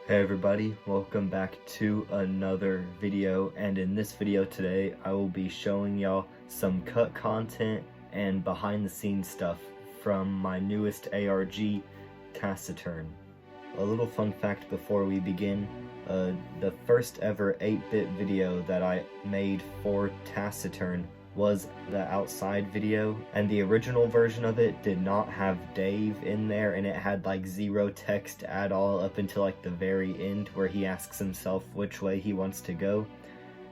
Hey everybody, welcome back to another video, and in this video today I will be showing y'all some cut content and behind the scenes stuff from my newest ARG, Taciturn. A little fun fact before we begin, the first ever 8-bit video that I made for Taciturn was the outside video, and the original version of it did not have Dave in there, and it had like zero text at all up until like the very end where he asks himself which way he wants to go.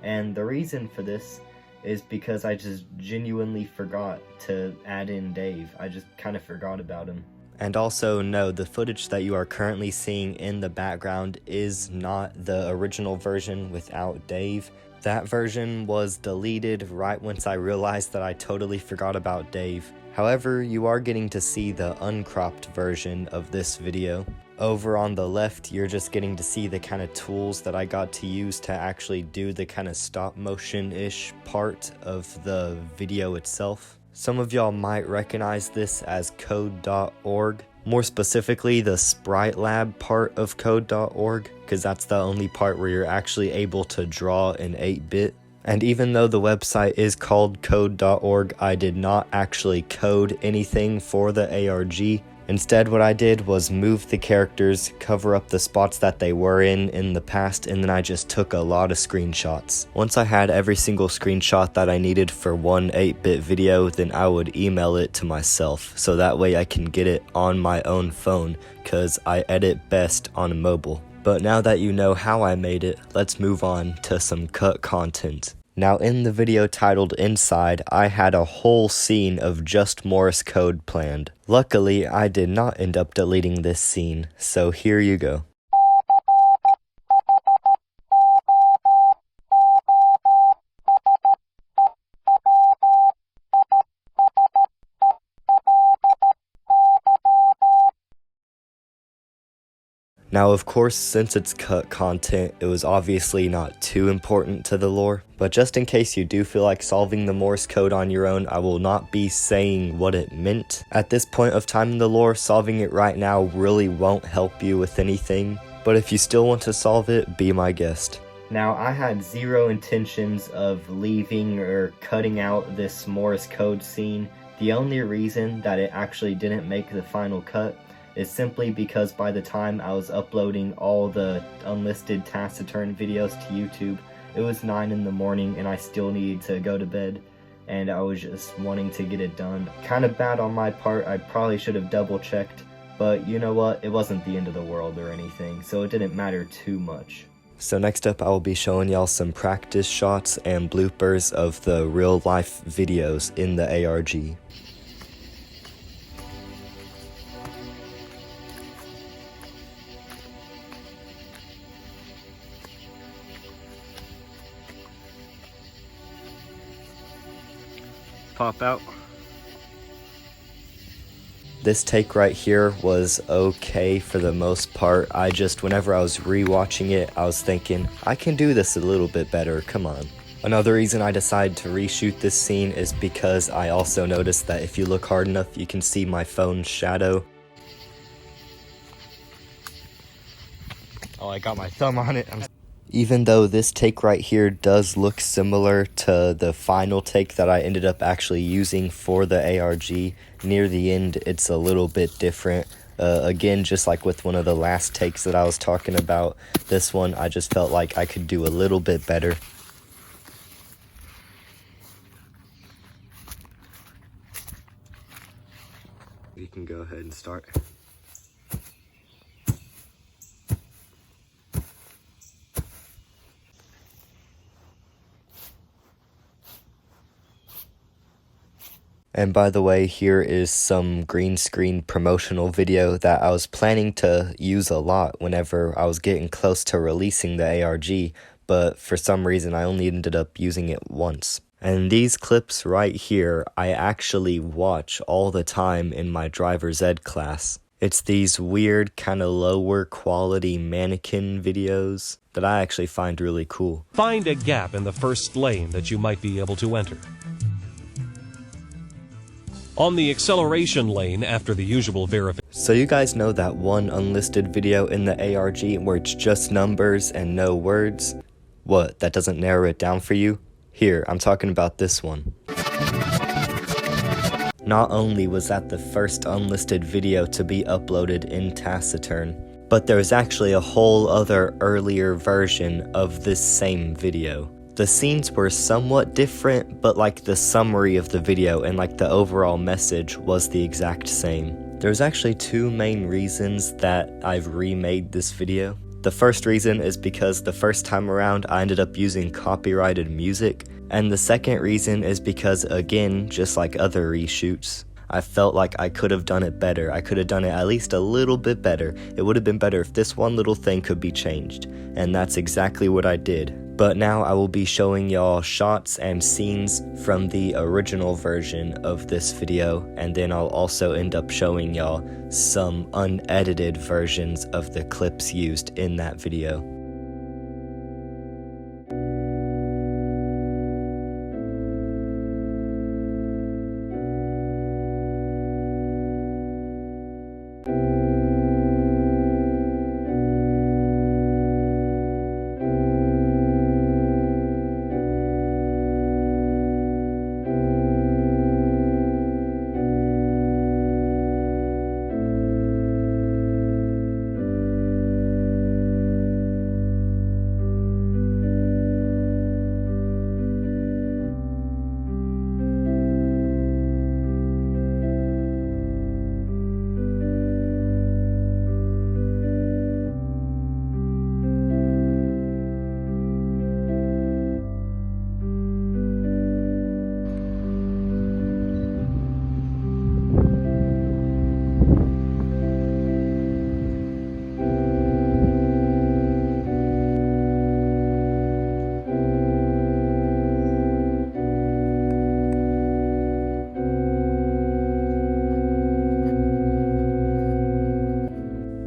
And the reason for this is because I just genuinely forgot to add in Dave. I just kind of forgot about him. And also, no, the footage that you are currently seeing in the background is not the original version without Dave. That version was deleted right once I realized that I totally forgot about Dave. However, you are getting to see the uncropped version of this video. Over on the left, you're just getting to see the kind of tools that I got to use to actually do the kind of stop motion-ish part of the video itself. Some of y'all might recognize this as code.org. More specifically, the Sprite Lab part of code.org, because that's the only part where you're actually able to draw in 8-bit. And even though the website is called code.org, I did not actually code anything for the ARG. Instead, what I did was move the characters, cover up the spots that they were in the past, and then I just took a lot of screenshots. Once I had every single screenshot that I needed for one 8-bit video, then I would email it to myself, so that way I can get it on my own phone, cause I edit best on mobile. But now that you know how I made it, let's move on to some cut content. Now in the video titled Inside, I had a whole scene of just Morse code planned. Luckily, I did not end up deleting this scene, so here you go. Now of course, since it's cut content, it was obviously not too important to the lore, but just in case you do feel like solving the Morse code on your own, I will not be saying what it meant. At this point of time in the lore, solving it right now really won't help you with anything, but if you still want to solve it, be my guest. Now I had zero intentions of leaving or cutting out this Morse code scene. The only reason that it actually didn't make the final cut is simply because by the time I was uploading all the unlisted Taciturn videos to YouTube, it was 9 in the morning and I still needed to go to bed, and I was just wanting to get it done. Kind of bad on my part, I probably should have double checked, but you know what, it wasn't the end of the world or anything, so it didn't matter too much. So next up I will be showing y'all some practice shots and bloopers of the real life videos in the ARG. Pop out. This take right here was okay for the most part. Whenever I was rewatching it, I was thinking, I can do this a little bit better, come on. Another reason I decided to reshoot this scene is because I also noticed that if you look hard enough, you can see my phone's shadow. Oh, I got my thumb on it. Even though this take right here does look similar to the final take that I ended up actually using for the ARG, near the end it's a little bit different. Again, just like with one of the last takes that I was talking about, this one I just felt like I could do a little bit better. You can go ahead and start. And by the way, here is some green screen promotional video that I was planning to use a lot whenever I was getting close to releasing the ARG, but for some reason I only ended up using it once. And these clips right here, I actually watch all the time in my driver's ed class. It's these weird, kind of lower quality mannequin videos that I actually find really cool. Find a gap in the first lane that you might be able to enter. on the acceleration lane after the usual verification. So you guys know that one unlisted video in the ARG where it's just numbers and no words? What, that doesn't narrow it down for you? Here, I'm talking about this one. Not only was that the first unlisted video to be uploaded in Taciturn, but there's actually a whole other earlier version of this same video. The scenes were somewhat different, but like the summary of the video and like the overall message was the exact same. There's actually two main reasons that I've remade this video. The first reason is because the first time around I ended up using copyrighted music, and the second reason is because, again, just like other reshoots, I felt like I could have done it better. I could have done it at least a little bit better. It would have been better if this one little thing could be changed, and that's exactly what I did. But now I will be showing y'all shots and scenes from the original version of this video, and then I'll also end up showing y'all some unedited versions of the clips used in that video.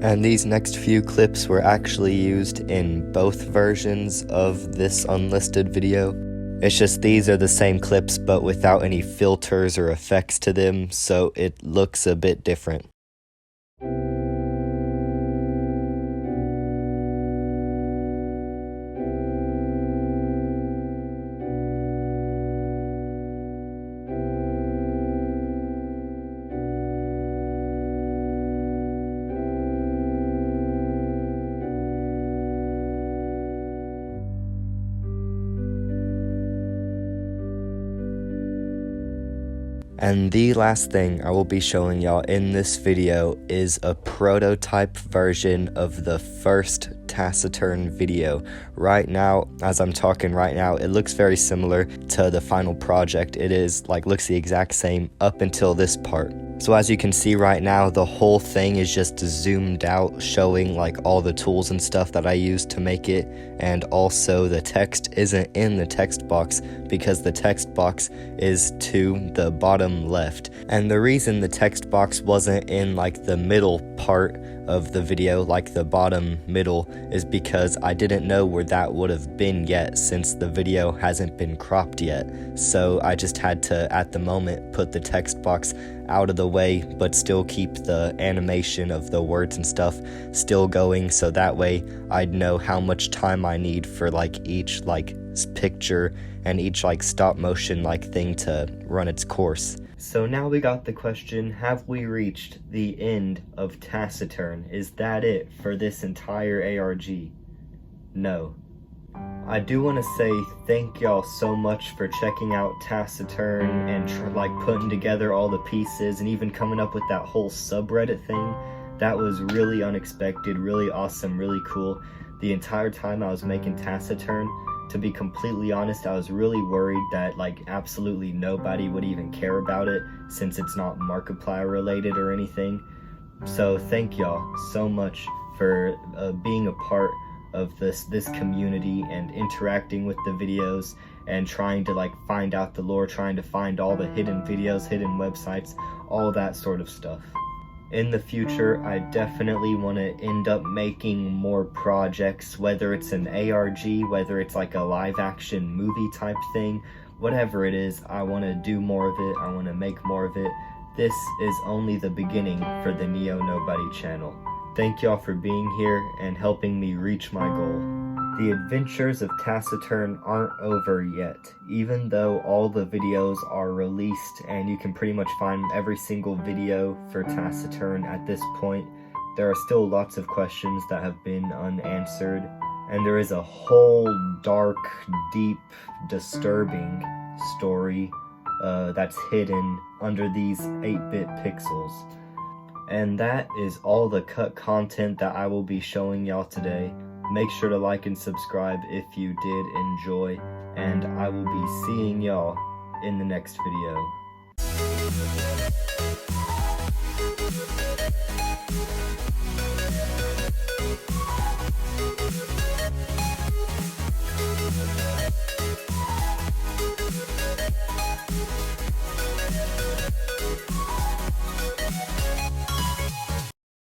And these next few clips were actually used in both versions of this unlisted video. It's just these are the same clips but without any filters or effects to them, so it looks a bit different. And the last thing I will be showing y'all in this video is a prototype version of the first Taciturn video. Right now, as I'm talking right now, it looks very similar to the final project. It is looks the exact same up until this part. So as you can see right now, the whole thing is just zoomed out, showing all the tools and stuff that I used to make it, and also the text isn't in the text box because the text box is to the bottom left. And the reason the text box wasn't in the middle part of the video, the bottom middle, is because I didn't know where that would have been yet since the video hasn't been cropped yet. So I just had to, at the moment, put the text box out of the way but still keep the animation of the words and stuff still going, so that way I'd know how much time I need for each picture and each stop motion thing to run its course. So now we got the question, have we reached the end of Taciturn? Is that it for this entire ARG? No. I do want to say thank y'all so much for checking out Taciturn and putting together all the pieces and even coming up with that whole subreddit thing. That was really unexpected, really awesome, really cool. The entire time I was making Taciturn, to be completely honest, I was really worried that absolutely nobody would even care about it since it's not Markiplier related or anything. So thank y'all so much for being a part of this community and interacting with the videos and trying to find out the lore, trying to find all the hidden videos, hidden websites, all that sort of stuff. In the future, I definitely want to end up making more projects, whether it's an ARG, whether it's a live action movie type thing, whatever it is, I want to do more of it, I want to make more of it, This is only the beginning for the Neo Nobody channel. Thank y'all for being here and helping me reach my goal. The adventures of Taciturn aren't over yet, even though all the videos are released and you can pretty much find every single video for Taciturn at this point. There are still lots of questions that have been unanswered, and there is a whole dark, deep, disturbing story that's hidden under these 8-bit pixels. And that is all the cut content that I will be showing y'all today. Make sure to like and subscribe if you did enjoy, and I will be seeing y'all in the next video.